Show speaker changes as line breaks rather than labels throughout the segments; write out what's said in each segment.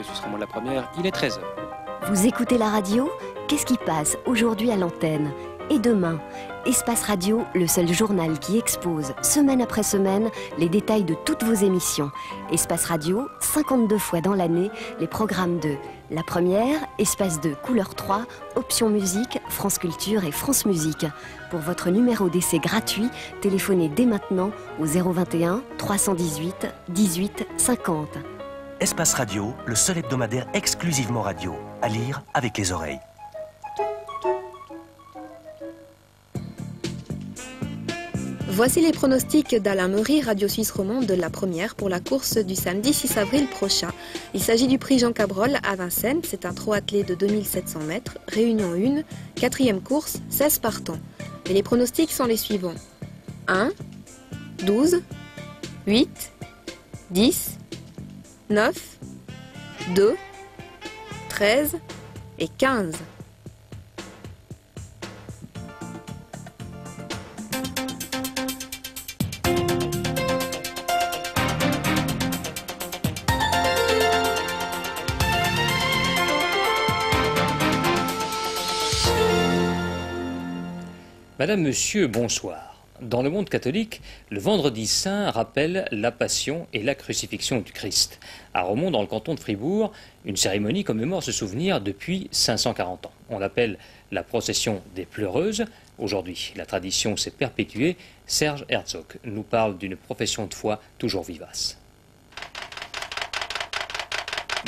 Radio Suisse Romande La Première, il est 13h.
Vous écoutez la radio? Qu'est-ce qui passe aujourd'hui à l'antenne? Et demain? Espace Radio, le seul journal qui expose, semaine après semaine, les détails de toutes vos émissions. Espace Radio, 52 fois dans l'année, les programmes de La Première, Espace 2, Couleur 3, Option Musique, France Culture et France Musique. Pour votre numéro d'essai gratuit, téléphonez dès maintenant au 021 318 18 50.
Espace Radio, le seul hebdomadaire exclusivement radio, à lire avec les oreilles.
Voici les pronostics d'Alain Meury, Radio Suisse Romande de La Première pour la course du samedi 6 avril prochain. Il s'agit du prix Jean Cabrol à Vincennes. C'est un trot attelé de 2700 mètres. Réunion 1, quatrième course, 16 partants. Et les pronostics sont les suivants. 1, 12, 8, 10, 9, 2, 13 et 15.
Madame, Monsieur, bonsoir. Dans le monde catholique, le vendredi saint rappelle la passion et la crucifixion du Christ. À Romont, dans le canton de Fribourg, une cérémonie commémore ce souvenir depuis 540 ans. On l'appelle la procession des pleureuses. Aujourd'hui, la tradition s'est perpétuée. Serge Herzog nous parle d'une profession de foi toujours vivace.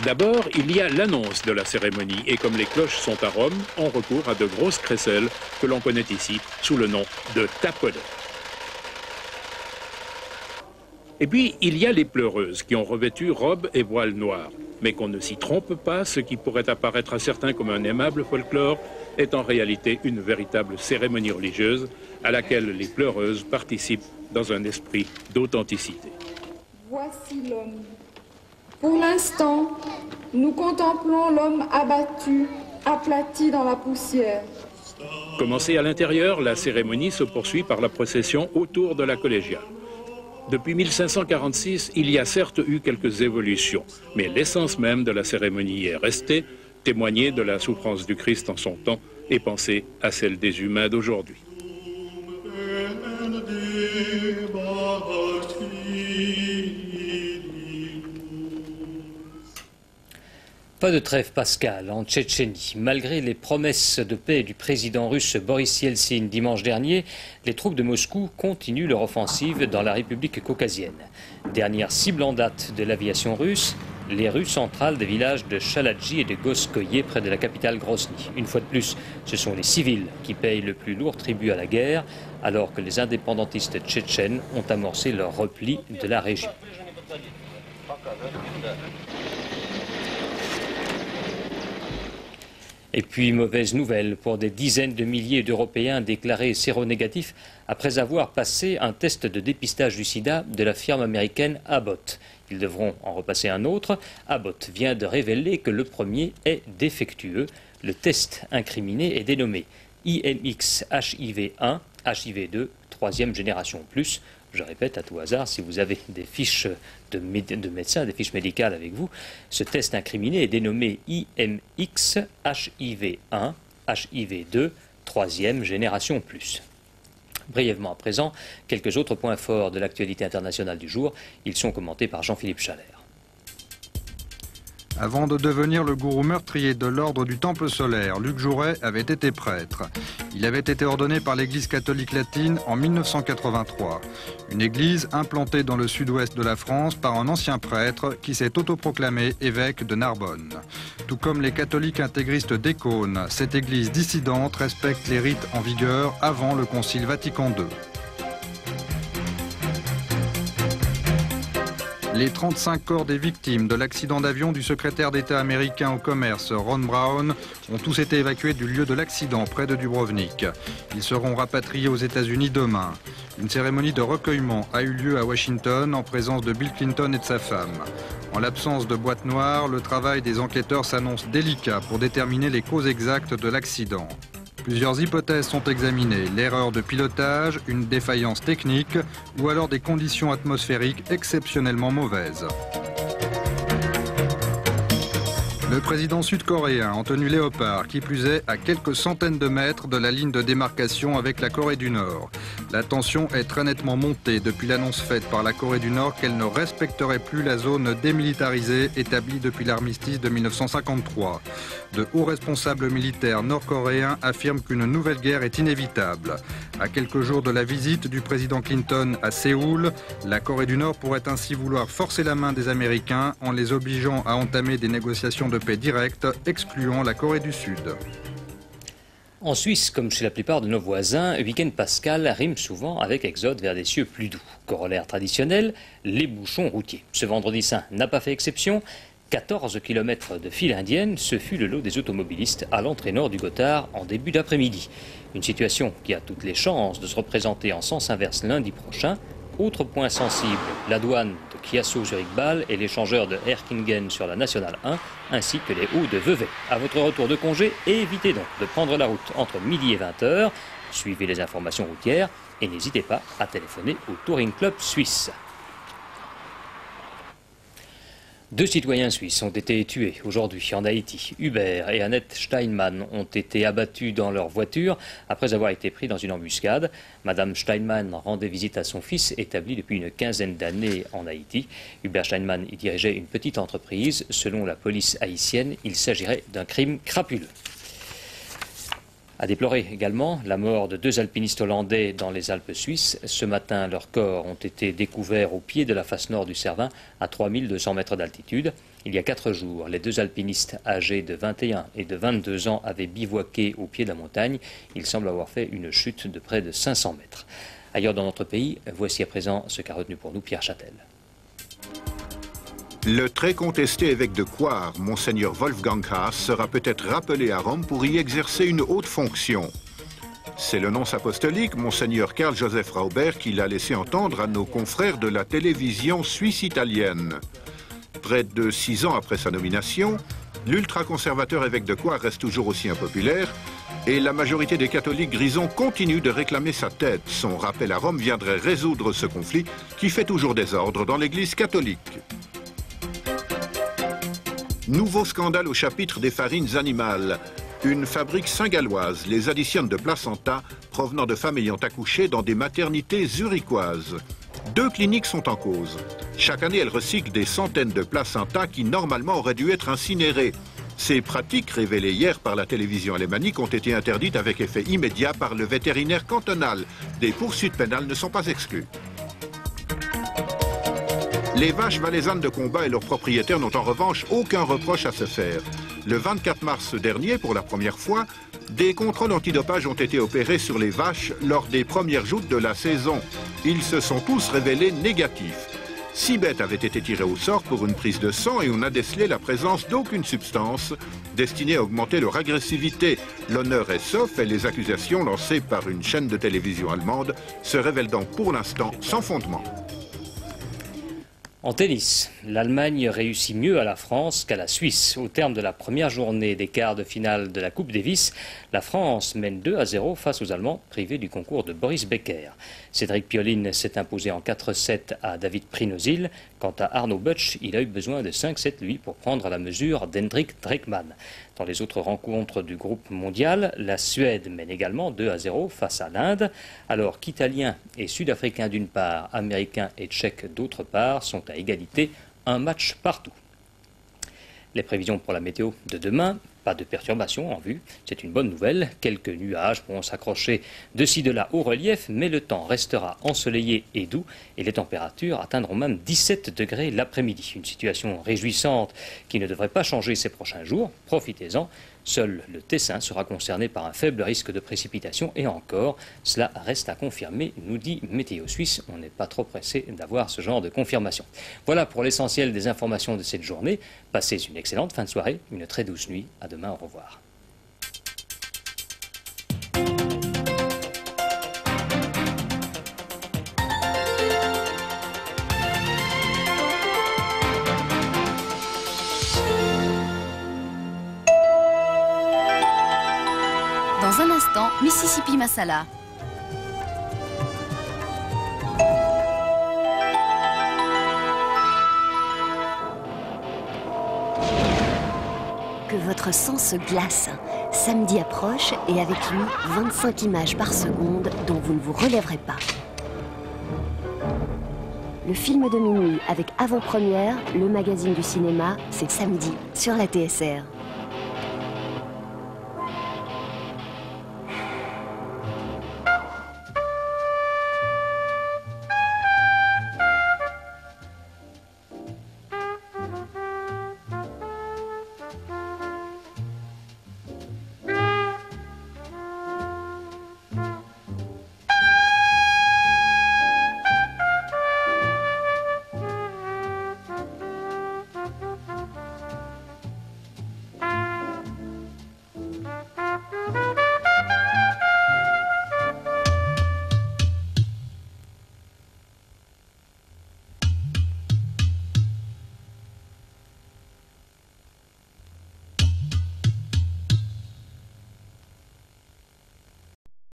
D'abord, il y a l'annonce de la cérémonie et comme les cloches sont à Rome, on recourt à de grosses crécelles que l'on connaît ici sous le nom de tapelet. Et puis, il y a les pleureuses qui ont revêtu robe et voile noirs. Mais qu'on ne s'y trompe pas, ce qui pourrait apparaître à certains comme un aimable folklore est en réalité une véritable cérémonie religieuse à laquelle les pleureuses participent dans un esprit d'authenticité.
Voici l'homme. Pour l'instant, nous contemplons l'homme abattu, aplati dans la poussière.
Commencée à l'intérieur, la cérémonie se poursuit par la procession autour de la collégiale. Depuis 1546, il y a certes eu quelques évolutions, mais l'essence même de la cérémonie est restée, témoigner de la souffrance du Christ en son temps et penser à celle des humains d'aujourd'hui.
Pas de trêve pascale en Tchétchénie. Malgré les promesses de paix du président russe Boris Yeltsin dimanche dernier, les troupes de Moscou continuent leur offensive dans la République caucasienne. Dernière cible en date de l'aviation russe, les rues centrales des villages de Chaladji et de Goskoye près de la capitale Grozny. Une fois de plus, ce sont les civils qui payent le plus lourd tribut à la guerre, alors que les indépendantistes tchétchènes ont amorcé leur repli de la région. Et puis, mauvaise nouvelle pour des dizaines de milliers d'Européens déclarés séronégatifs après avoir passé un test de dépistage du sida de la firme américaine Abbott. Ils devront en repasser un autre. Abbott vient de révéler que le premier est défectueux. Le test incriminé est dénommé IMX HIV1, HIV2, 3e génération plus. Je répète à tout hasard, si vous avez des fiches de médecins, des fiches médicales avec vous, ce test incriminé est dénommé IMX HIV1, HIV2, 3e génération plus. Brièvement à présent, quelques autres points forts de l'actualité internationale du jour. Ils sont commentés par Jean-Philippe Chalère.
Avant de devenir le gourou meurtrier de l'ordre du Temple solaire, Luc Jouret avait été prêtre. Il avait été ordonné par l'Église catholique latine en 1983. Une église implantée dans le sud-ouest de la France par un ancien prêtre qui s'est autoproclamé évêque de Narbonne. Tout comme les catholiques intégristes d'Écône, cette église dissidente respecte les rites en vigueur avant le Concile Vatican II. Les 35 corps des victimes de l'accident d'avion du secrétaire d'État américain au commerce Ron Brown ont tous été évacués du lieu de l'accident près de Dubrovnik. Ils seront rapatriés aux États-Unis demain. Une cérémonie de recueillement a eu lieu à Washington en présence de Bill Clinton et de sa femme. En l'absence de boîte noire, le travail des enquêteurs s'annonce délicat pour déterminer les causes exactes de l'accident. Plusieurs hypothèses sont examinées, l'erreur de pilotage, une défaillance technique ou alors des conditions atmosphériques exceptionnellement mauvaises. Le président sud-coréen en tenue léopard, qui plus est à quelques centaines de mètres de la ligne de démarcation avec la Corée du Nord. La tension est très nettement montée depuis l'annonce faite par la Corée du Nord qu'elle ne respecterait plus la zone démilitarisée établie depuis l'armistice de 1953. De hauts responsables militaires nord-coréens affirment qu'une nouvelle guerre est inévitable. À quelques jours de la visite du président Clinton à Séoul, la Corée du Nord pourrait ainsi vouloir forcer la main des Américains en les obligeant à entamer des négociations de paix directes, excluant la Corée du Sud.
En Suisse, comme chez la plupart de nos voisins, week-end pascal rime souvent avec exode vers des cieux plus doux. Corollaire traditionnel, les bouchons routiers. Ce vendredi saint n'a pas fait exception. 14 km de file indienne, ce fut le lot des automobilistes à l'entrée nord du Gothard en début d'après-midi. Une situation qui a toutes les chances de se représenter en sens inverse lundi prochain. Autre point sensible, la douane de Chiasso-Zurich-Bâle et l'échangeur de Herkingen sur la Nationale 1, ainsi que les hauts de Vevey. À votre retour de congé, évitez donc de prendre la route entre midi et 20h. Suivez les informations routières et n'hésitez pas à téléphoner au Touring Club Suisse. 2 citoyens suisses ont été tués aujourd'hui en Haïti. Hubert et Annette Steinmann ont été abattus dans leur voiture après avoir été pris dans une embuscade. Madame Steinmann rendait visite à son fils établi depuis une quinzaine d'années en Haïti. Hubert Steinmann y dirigeait une petite entreprise. Selon la police haïtienne, il s'agirait d'un crime crapuleux. À déplorer également la mort de 2 alpinistes hollandais dans les Alpes suisses. Ce matin, leurs corps ont été découverts au pied de la face nord du Cervin, à 3200 mètres d'altitude. Il y a 4 jours, les 2 alpinistes âgés de 21 et de 22 ans avaient bivouaqué au pied de la montagne. Ils semblent avoir fait une chute de près de 500 mètres. Ailleurs dans notre pays, voici à présent ce qu'a retenu pour nous Pierre Châtel.
Le très contesté évêque de Coire, Monseigneur Wolfgang Haas, sera peut-être rappelé à Rome pour y exercer une haute fonction. C'est le nonce apostolique, Monseigneur Karl Joseph Raubert, qui l'a laissé entendre à nos confrères de la télévision suisse-italienne. Près de 6 ans après sa nomination, l'ultra-conservateur évêque de Coire reste toujours aussi impopulaire et la majorité des catholiques grisons continue de réclamer sa tête. Son rappel à Rome viendrait résoudre ce conflit qui fait toujours désordre dans l'Église catholique. Nouveau scandale au chapitre des farines animales. Une fabrique saint-galloise les additionne de placenta provenant de femmes ayant accouché dans des maternités zurichoises. 2 cliniques sont en cause. Chaque année, elles recyclent des centaines de placentas qui normalement auraient dû être incinérés. Ces pratiques, révélées hier par la télévision alémanique, ont été interdites avec effet immédiat par le vétérinaire cantonal. Des poursuites pénales ne sont pas exclues. Les vaches valaisannes de combat et leurs propriétaires n'ont en revanche aucun reproche à se faire. Le 24 mars dernier, pour la première fois, des contrôles antidopage ont été opérés sur les vaches lors des premières joutes de la saison. Ils se sont tous révélés négatifs. 6 bêtes avaient été tirées au sort pour une prise de sang et on a décelé la présence d'aucune substance destinée à augmenter leur agressivité. L'honneur est sauf et les accusations lancées par une chaîne de télévision allemande se révèlent donc pour l'instant sans fondement.
En tennis, l'Allemagne réussit mieux à la France qu'à la Suisse. Au terme de la première journée des quarts de finale de la Coupe Davis, la France mène 2-0 face aux Allemands, privés du concours de Boris Becker. Cédric Pioline s'est imposé en 4-7 à David Prinosil. Quant à Arnaud Butch, il a eu besoin de 5-7 lui pour prendre la mesure d'Hendrik Dreckmann. Dans les autres rencontres du groupe mondial, la Suède mène également 2-0 face à l'Inde, alors qu'Italiens et Sud-Africains d'une part, Américains et Tchèques d'autre part sont à égalité, un match partout. Les prévisions pour la météo de demain, pas de perturbations en vue, c'est une bonne nouvelle. Quelques nuages pourront s'accrocher de ci de là au relief, mais le temps restera ensoleillé et doux et les températures atteindront même 17 degrés l'après-midi. Une situation réjouissante qui ne devrait pas changer ces prochains jours. Profitez-en. Seul le Tessin sera concerné par un faible risque de précipitation et encore, cela reste à confirmer, nous dit Météo Suisse. On n'est pas trop pressé d'avoir ce genre de confirmation. Voilà pour l'essentiel des informations de cette journée. Passez une excellente fin de soirée, une très douce nuit. À demain, au revoir.
Dans un instant, Mississippi Masala.
votre sang se glace. Samedi approche et avec lui 25 images par seconde dont vous ne vous relèverez pas. Le film de minuit avec avant-première, le magazine du cinéma, c'est samedi sur la TSR.